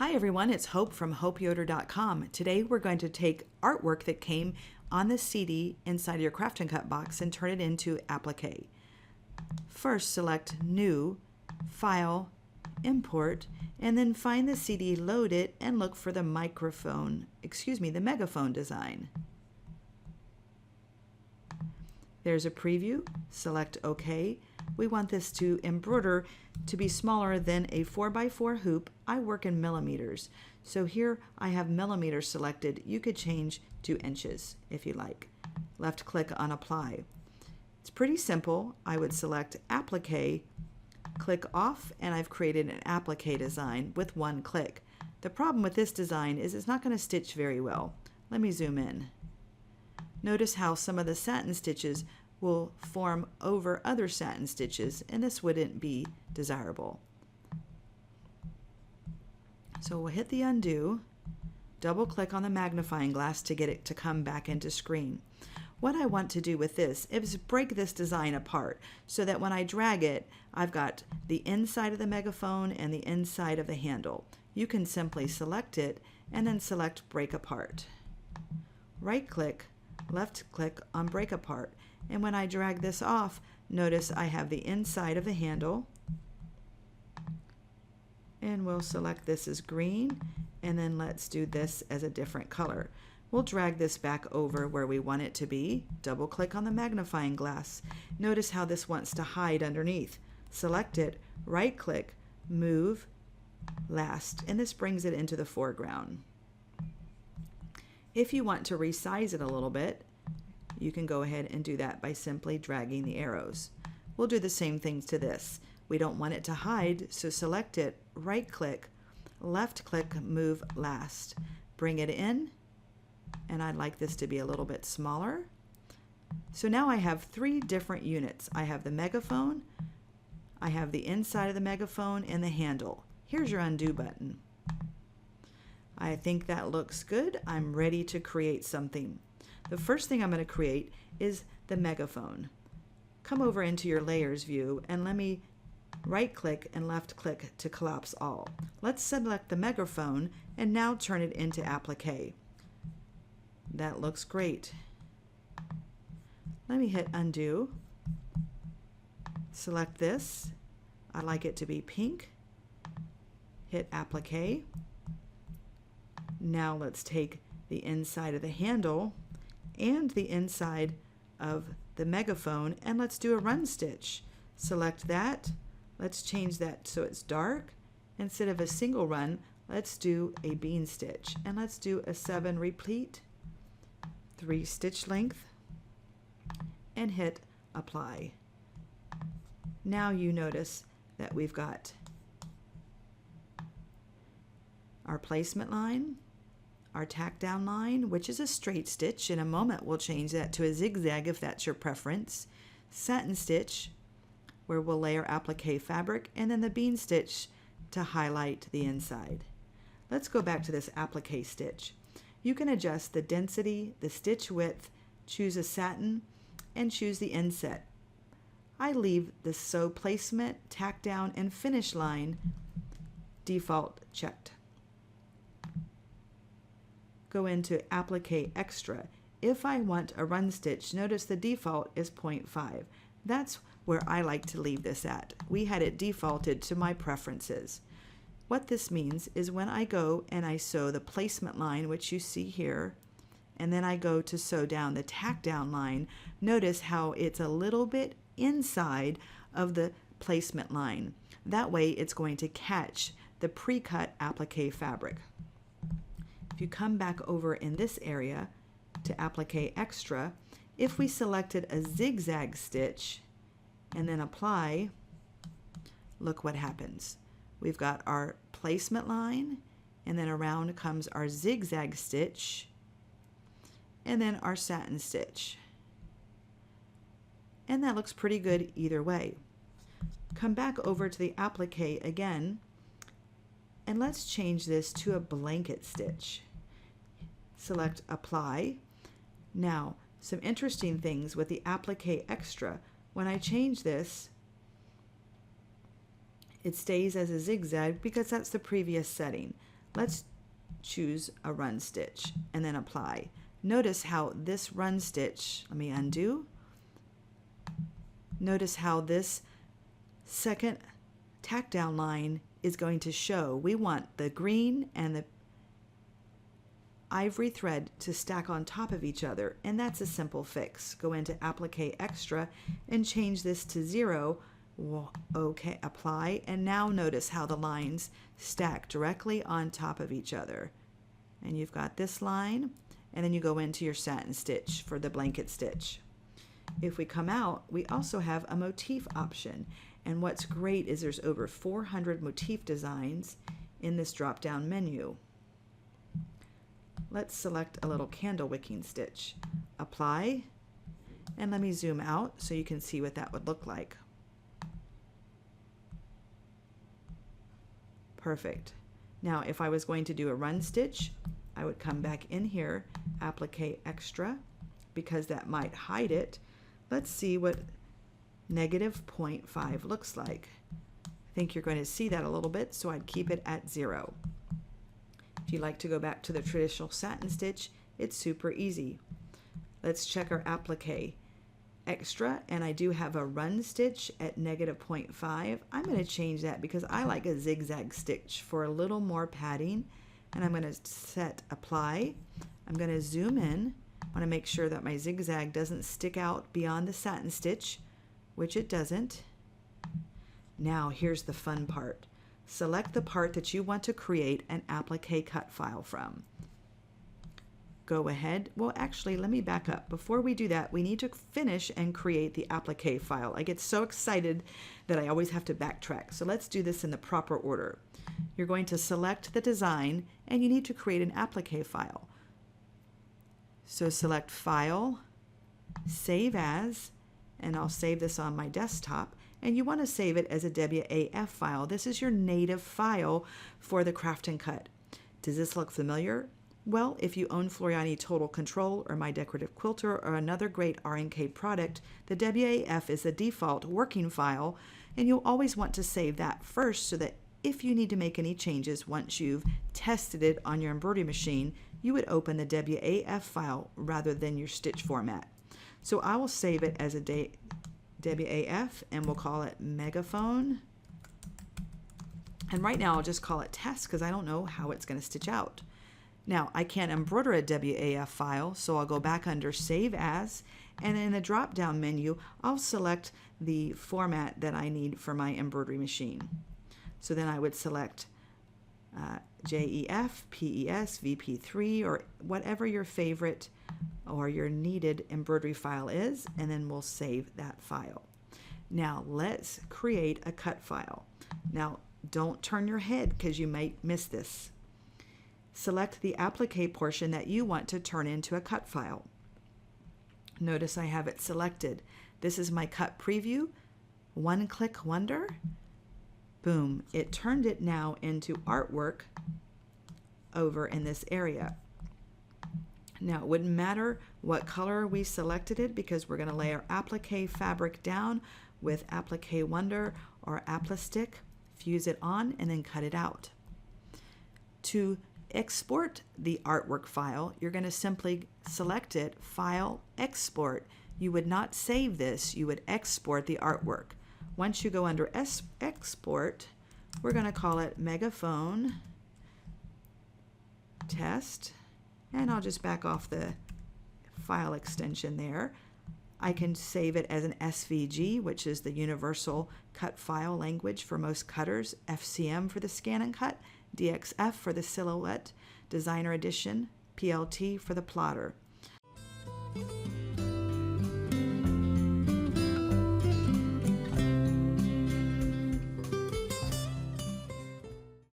Hi everyone, it's Hope from hopeyoder.com. Today we're going to take artwork that came on the CD inside your Craft and Cut box and turn it into applique. First select New, File, Import, and then find the CD, load it, and look for the the megaphone design. There's a preview, select OK. We want this to embroider to be smaller than a 4x4 hoop. I work in millimeters, so here I have millimeters selected. You could change to inches if you like. Left click on Apply. It's pretty simple. I would select Applique, click off, and I've created an applique design with one click. The problem with this design is it's not going to stitch very well. Let me zoom in. Notice how some of the satin stitches will form over other satin stitches, and this wouldn't be desirable. So we'll hit the undo, double click on the magnifying glass to get it to come back into screen. What I want to do with this is break this design apart so that when I drag it, I've got the inside of the megaphone and the inside of the handle. You can simply select it and then select Break Apart. Right click, left click on Break Apart, and when I drag this off, notice I have the inside of the handle, and we'll select this as green, and then let's do this as a different color. We'll drag this back over where we want it to be, double click on the magnifying glass. Notice how this wants to hide underneath. Select it, right click, move, last, and this brings it into the foreground. If you want to resize it a little bit, you can go ahead and do that by simply dragging the arrows. We'll do the same things to this. We don't want it to hide, so select it, right click, left click, move last. Bring it in, and I'd like this to be a little bit smaller. So now I have three different units. I have the megaphone, I have the inside of the megaphone, and the handle. Here's your undo button. I think that looks good. I'm ready to create something. The first thing I'm going to create is the megaphone. Come over into your layers view and let me right click and left click to collapse all. Let's select the megaphone and now turn it into applique. That looks great. Let me hit undo. Select this. I like it to be pink. Hit applique. Now let's take the inside of the handle and the inside of the megaphone, and let's do a run stitch. Select that. Let's change that so it's dark. Instead of a single run, let's do a bean stitch, and let's do a 7 repeat, 3 stitch length, and hit apply. Now you notice that we've got our placement line, our tack down line, which is a straight stitch. In a moment we'll change that to a zigzag if that's your preference. Satin stitch, where we'll layer applique fabric, and then the bean stitch to highlight the inside. Let's go back to this applique stitch. You can adjust the density, the stitch width, choose a satin, and choose the inset. I leave the sew placement, tack down, and finish line default checked. Go into Applique Extra. If I want a run stitch, notice the default is 0.5. That's where I like to leave this at. We had it defaulted to my preferences. What this means is when I go and I sew the placement line, which you see here, and then I go to sew down the tack down line, notice how it's a little bit inside of the placement line. That way it's going to catch the pre-cut applique fabric. If you come back over in this area to Applique Extra, if we selected a zigzag stitch and then apply, look what happens. We've got our placement line, and then around comes our zigzag stitch, and then our satin stitch. And that looks pretty good either way. Come back over to the applique again, and let's change this to a blanket stitch. Select Apply. Now, some interesting things with the Applique Extra. When I change this, it stays as a zigzag because that's the previous setting. Let's choose a run stitch and then apply. Notice how this run stitch, let me undo. Notice how this second tack down line is going to show. We want the green and the ivory thread to stack on top of each other, and that's a simple fix. Go into Applique Extra and change this to 0. Okay, apply, and now notice how the lines stack directly on top of each other. And you've got this line, and then you go into your satin stitch for the blanket stitch. If we come out, we also have a motif option, and what's great is there's over 400 motif designs in this drop-down menu. Let's select a little candle wicking stitch, apply, and let me zoom out so you can see what that would look like. Perfect. Now if I was going to do a run stitch, I would come back in here, Applique Extra, because that might hide it. Let's see what -0.5 looks like. I think you're going to see that a little bit, so I'd keep it at 0. If you'd like to go back to the traditional satin stitch, it's super easy. Let's check our Applique Extra, and I do have a run stitch at -0.5. I'm going to change that because I like a zigzag stitch for a little more padding, and I'm going to set apply. I'm going to zoom in. I want to make sure that my zigzag doesn't stick out beyond the satin stitch, which it doesn't. Now here's the fun part. Select the part that you want to create an applique cut file from. Go ahead. Well, actually, let me back up. Before we do that, we need to finish and create the applique file. I get so excited that I always have to backtrack. So let's do this in the proper order. You're going to select the design, and you need to create an applique file. So select File, Save As, and I'll save this on my desktop. And you want to save it as a WAF file. This is your native file for the Craft and Cut. Does this look familiar? Well, if you own Floriani Total Control or My Decorative Quilter or another great R&K product, the WAF is the default working file, and you'll always want to save that first so that if you need to make any changes once you've tested it on your embroidery machine, you would open the WAF file rather than your stitch format. So I will save it as a WAF, and we'll call it Megaphone. And right now I'll just call it Test because I don't know how it's going to stitch out. Now I can't embroider a WAF file, so I'll go back under Save As, and in the drop down menu I'll select the format that I need for my embroidery machine. So then I would select JEF, PES, VP3, or whatever your favorite or your needed embroidery file is, and then we'll save that file. Now let's create a cut file. Now don't turn your head because you might miss this. Select the applique portion that you want to turn into a cut file. Notice I have it selected. This is my cut preview. One click wonder. Boom, it turned it now into artwork over in this area. Now it wouldn't matter what color we selected it because we're going to lay our applique fabric down with applique wonder or applistick, fuse it on, and then cut it out. To export the artwork file, you're going to simply select it, File, Export. You would not save this, you would export the artwork. Once you go under Export, we're going to call it Megaphone Test, and I'll just back off the file extension there. I can save it as an SVG, which is the Universal Cut File Language for most cutters, FCM for the Scan and Cut, DXF for the Silhouette, Designer Edition, PLT for the plotter.